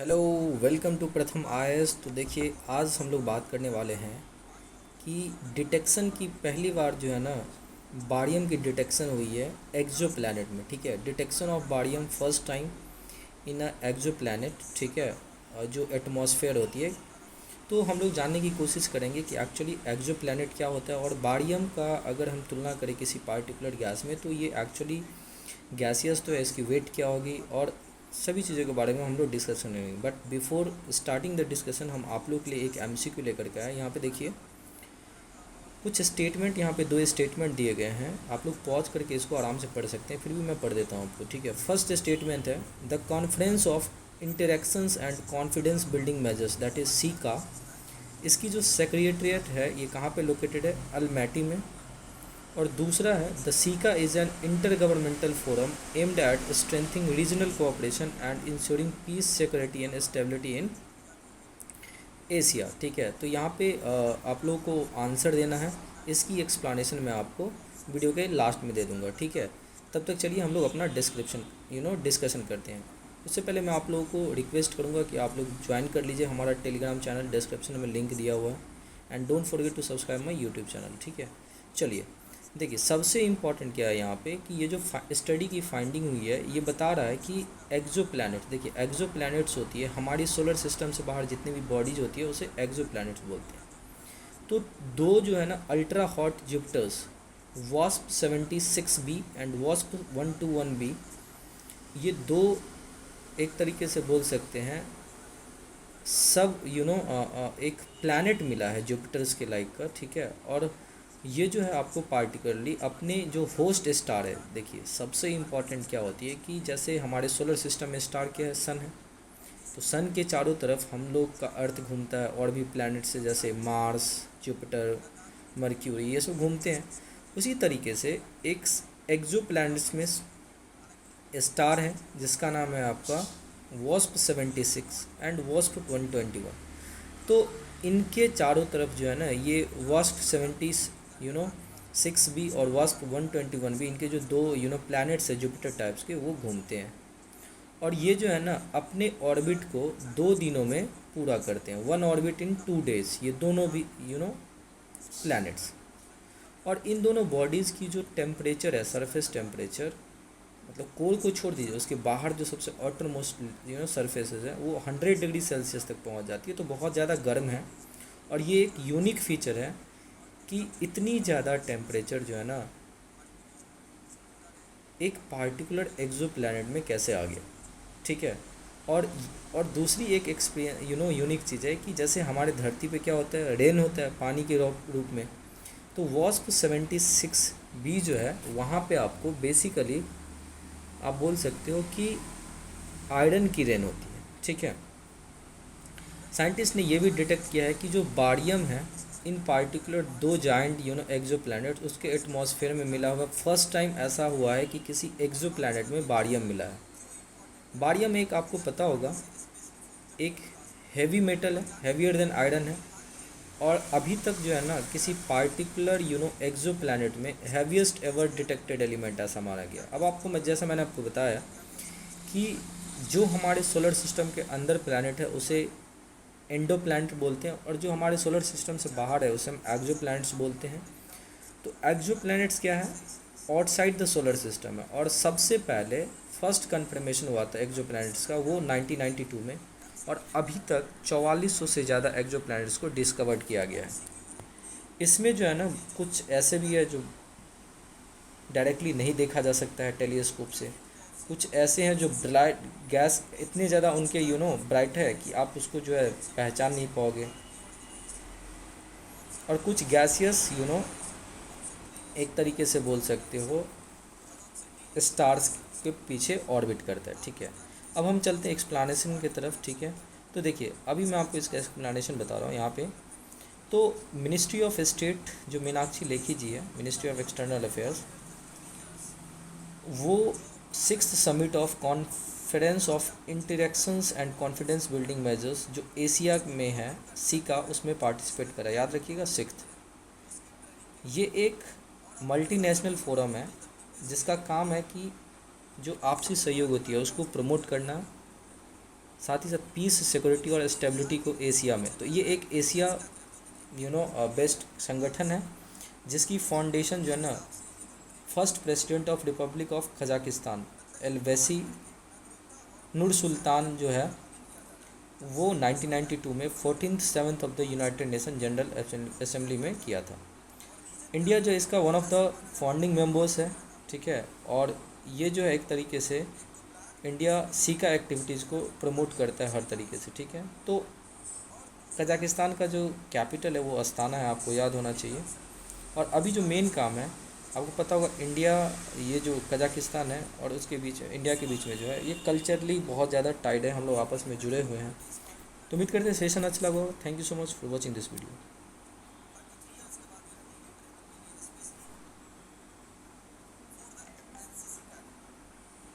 Hello, welcome to प्रथम IAS. तो देखिए, आज हम लोग बात करने वाले हैं कि डिटेक्शन की पहली बार जो है ना, बारियम की डिटेक्शन हुई है एक्सो प्लैनेट में। ठीक है, detection of barium first time in a exoplanet. ठीक है, जो एटमॉस्फेयर होती है। तो हम लोग जानने की कोशिश करेंगे कि एक्चुअली एक्सो प्लैनेट क्या होता है, और बारियम का अगर हम तुलना करें किसी पार्टिकुलर गैस में, तो ये एक्चुअली गैसियस तो है, इसकी वेट क्या होगी, और सभी चीज़ों के बारे में हम लोग डिस्कशन करेंगे। But before starting the discussion, हम आप लोग के लिए एक एमसीक्यू लेकर के आए। यहाँ पे देखिए, कुछ स्टेटमेंट, यहाँ पे दो स्टेटमेंट दिए गए हैं। आप लोग पॉज करके इसको आराम से पढ़ सकते हैं, फिर भी मैं पढ़ देता हूँ आपको। ठीक है, फर्स्ट स्टेटमेंट है, the conference of interactions and confidence building measures, that is caeca. इसकी जो सेक्रेटरीट है, ये कहाँ पे लोकेटेड है? अल्मैटी में। और दूसरा है, the CICA is an intergovernmental forum aimed at strengthening regional cooperation and ensuring peace, security and stability in Asia. ठीक है, तो यहाँ पे आप लोगों को आंसर देना है। इसकी एक्सप्लानेशन मैं आपको वीडियो के लास्ट में दे दूँगा। ठीक है, तब तक चलिए हम लोग अपना डिस्कशन करते हैं। उससे पहले मैं आप लोगों को रिक्वेस्ट करूँगा कि आप लोग ज्वाइन कर लीजिए हमारा टेलीग्राम चैनल, डिस्क्रिप्शन में लिंक दिया हुआ है। And don't forget to subscribe my YouTube channel. ठीक है, चलिए देखिए, सबसे इम्पॉर्टेंट क्या है यहाँ पे कि ये जो स्टडी की फाइंडिंग हुई है, ये बता रहा है कि एक्सो प्लैनेट, देखिए एक्सो प्लैनेट्स होती है हमारी सोलर सिस्टम से बाहर जितनी भी बॉडीज होती है, उसे एक्सो प्लैनेट्स बोलते हैं। तो दो जो है ना ultra hot Jupiter's, wasp 76b and wasp 121b, ये दो एक तरीके से बोल सकते हैं सब एक प्लैनेट मिला है जुपिटर्स के लाइक का। ठीक है, और ये जो है आपको पार्टिकुलरली अपने जो होस्ट स्टार है, देखिए सबसे इम्पॉर्टेंट क्या होती है कि जैसे हमारे सोलर सिस्टम में स्टार क्या है? सन है। तो सन के चारों तरफ हम लोग का अर्थ घूमता है, और भी प्लैनेट से जैसे मार्स, जुपिटर, मर्क्यूरी, ये सब घूमते हैं। उसी तरीके से एक एक्सो प्लैनेट्स में स्टार है जिसका नाम है आपका वॉस्प 76 एंड वॉस्प 121। तो इनके चारों तरफ जो है ना, ये वास्प 6b और वास्प 121b, इनके जो दो प्लैनेट्स है जुपिटर टाइप्स के, वो घूमते हैं। और ये जो है ना अपने ऑर्बिट को 2 दिनों में पूरा करते हैं, 1 ऑर्बिट इन 2 डेज, ये दोनों भी प्लैनेट्स। और इन दोनों बॉडीज़ की जो टेम्परेचर है, सरफेस टेम्परेचर, मतलब कोर को छोड़ दीजिए, उसके बाहर जो सबसे आउटर मोस्ट सरफेसेस है, वो 100 डिग्री सेल्सियस तक पहुंच जाती है। तो बहुत ज़्यादा गर्म है। और ये एक यूनिक फीचर है कि इतनी ज़्यादा टेम्परेचर जो है ना एक पार्टिकुलर एक्सो प्लैनेट में कैसे आ गया। ठीक है, और दूसरी एक एक्सपीरियंस यूनिक चीज़ है कि जैसे हमारे धरती पे क्या होता है, रेन होता है पानी के रूप में। तो वॉस्प 76b जो है, वहाँ पे आपको बेसिकली आप बोल सकते हो कि आयरन की रेन होती है। ठीक है, साइंटिस्ट ने यह भी डिटेक्ट किया है कि जो बारियम है, इन पार्टिकुलर दो जाइंट एक्सो प्लैनेट, उसके एटमॉस्फेयर में मिला हुआ फर्स्ट टाइम ऐसा हुआ है कि किसी एक्सो प्लैनेट में बारियम मिला है। बारियम एक आपको पता होगा एक हैवी मेटल है, हैवियर देन आयरन है। और अभी तक जो है ना किसी पार्टिकुलर एक्सो प्लैनेट में हैवीएस्ट एवर डिटेक्टेड एलिमेंट ऐसा माना गया। अब आपको जैसा मैंने आपको बताया कि जो हमारे सोलर सिस्टम के अंदर प्लैनेट है उसे एंडो प्लैनेट बोलते हैं, और जो हमारे सोलर सिस्टम से बाहर है उसे हम एक्सो प्लैनेट्स बोलते हैं। तो एक्सो प्लैनेट्स क्या है? आउटसाइड द सोलर सिस्टम है। और सबसे पहले फर्स्ट कन्फर्मेशन हुआ था एक्सो प्लैनेट्स का, वो 1992 में। और अभी तक 4400 से ज़्यादा एक्सो प्लैनेट्स को डिस्कवर्ड किया गया है। इसमें जो है ना कुछ ऐसे भी है जो डायरेक्टली नहीं देखा जा सकता है टेलीस्कोप से, कुछ ऐसे हैं जो ब्राइट गैस इतने ज़्यादा उनके ब्राइट है कि आप उसको जो है पहचान नहीं पाओगे। और कुछ गैसियस एक तरीके से बोल सकते हो स्टार्स के पीछे ऑर्बिट करता है। ठीक है, अब हम चलते हैं एक्सप्लानेशन की तरफ। ठीक है, तो देखिए अभी मैं आपको इसका एक्सप्लानेशन बता रहा हूँ यहाँ पे। तो मिनिस्ट्री ऑफ स्टेट जो मीनाक्षी लेखी जी है, मिनिस्ट्री ऑफ एक्सटर्नल अफेयर्स, वो 6th summit of conference of interactions and confidence building measures जो एशिया में है, सीका, उसमें पार्टिसिपेट करा। याद रखिएगा 6th। ये एक मल्टीनेशनल फोरम है जिसका काम है कि जो आपसी सहयोग होती है उसको प्रमोट करना, साथ ही साथ पीस, सिक्योरिटी और स्टेबिलिटी को एशिया में। तो ये एक एशिया बेस्ट संगठन है जिसकी फाउंडेशन जो है ना first president of republic of Kazakhstan Elbasy Nursultan जो है वो 1992 में 14th 7th of the United Nation General Assembly में किया था। इंडिया जो है इसका one of the founding members है, ठीक है। और ये जो है एक तरीके से इंडिया सीका एक्टिविटीज़ को प्रमोट करता है हर तरीके से, ठीक है। तो कजाकिस्तान का जो कैपिटल है वो अस्ताना है, आपको याद होना चाहिए। और अभी जो मेन काम है, आपको पता होगा इंडिया, ये जो कजाकिस्तान है और उसके बीच इंडिया के बीच में जो है ये कल्चरली बहुत ज़्यादा टाइड है, हम लोग आपस में जुड़े हुए हैं। तो उम्मीद करते हैं सेशन अच्छा लगा। Thank you so much for watching this video.